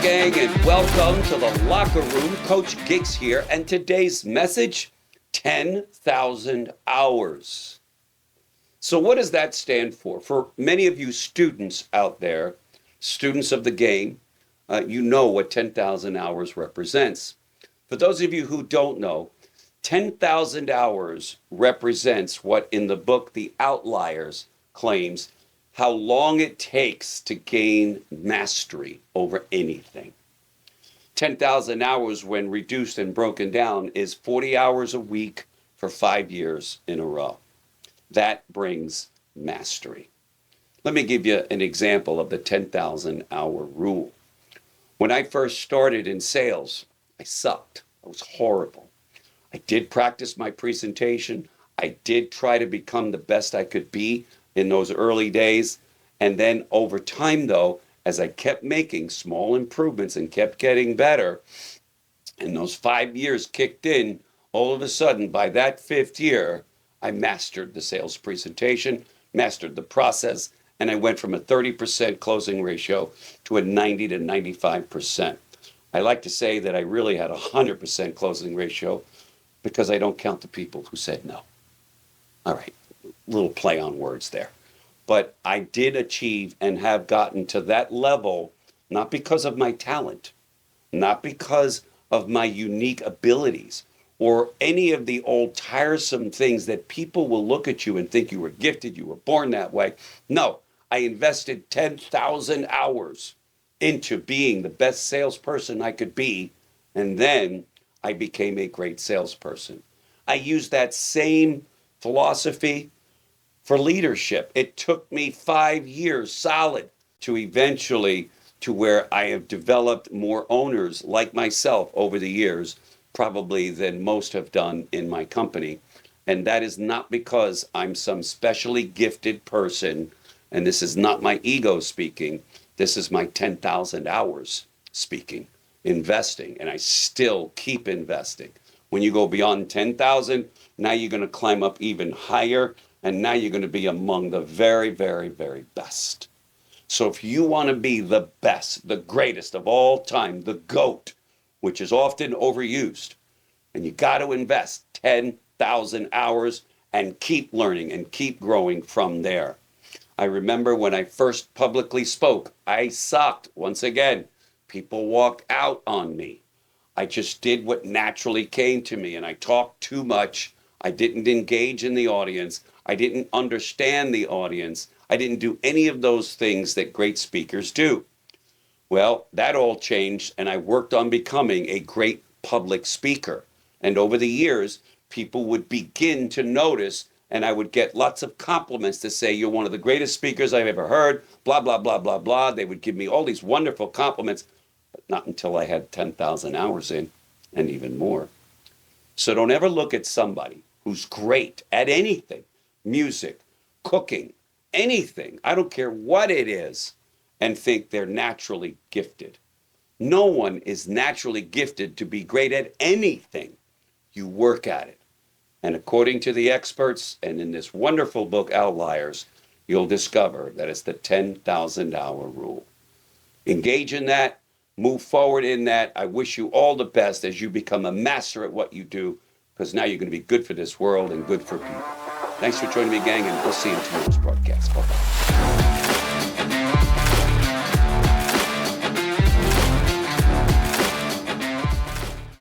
there, gang, and welcome to the Locker Room. Coach Giggs here, and today's message, 10,000 hours. So what does that stand for? For many of you students out there, students of the game, you know what 10,000 hours represents. For those of you who don't know, 10,000 hours represents what in the book The Outliers claims how long it takes to gain mastery over anything. 10,000 hours, when reduced and broken down, is 40 hours a week for 5 years in a row. That brings mastery. Let me give you an example of the 10,000 hour rule. When I first started in sales, I sucked. I was horrible. I did practice my presentation. I did try to become the best I could be in those early days. And then over time, though, as I kept making small improvements and kept getting better, and those 5 years kicked in, all of a sudden, by that 5th year, I mastered the sales presentation, mastered the process, and I went from a 30% closing ratio to a 90 to 95%. I like to say that I really had a 100% closing ratio because I don't count the people who said no. All right, little play on words there. But I did achieve and have gotten to that level, not because of my talent, not because of my unique abilities, or any of the old tiresome things that people will look at you and think you were gifted, you were born that way. No, I invested 10,000 hours into being the best salesperson I could be, and then I became a great salesperson. I used that same philosophy for leadership. It took me 5 years solid to eventually to where I have developed more owners like myself over the years, probably than most have done in my company. And that is not because I'm some specially gifted person, and this is not my ego speaking. This is my 10,000 hours speaking, investing, and I still keep investing. When you go beyond 10,000, now you're going to climb up even higher, and now you're going to be among the very, very, very best. So if you want to be the best, the greatest of all time, the GOAT, which is often overused, and you got to invest 10,000 hours and keep learning and keep growing from there. I remember when I first publicly spoke, I sucked. Once again, people walked out on me. I just did what naturally came to me, and I talked too much. I didn't engage in the audience. I didn't understand the audience. I didn't do any of those things that great speakers do. Well, that all changed, and I worked on becoming a great public speaker. And over the years, people would begin to notice, and I would get lots of compliments to say, you're one of the greatest speakers I've ever heard, blah, blah, blah, blah, blah. They would give me all these wonderful compliments, but not until I had 10,000 hours in, and even more. So don't ever look at somebody who's great at anything, music, cooking, anything, I don't care what it is, and think they're naturally gifted. No one is naturally gifted to be great at anything. You work at it. And according to the experts, and in this wonderful book, Outliers, you'll discover that it's the 10,000 hour rule. Engage in that, move forward in that. I wish you all the best as you become a master at what you do, because now you're going to be good for this world and good for people. Thanks for joining me, gang, and we'll see you in tomorrow's broadcast. Bye-bye.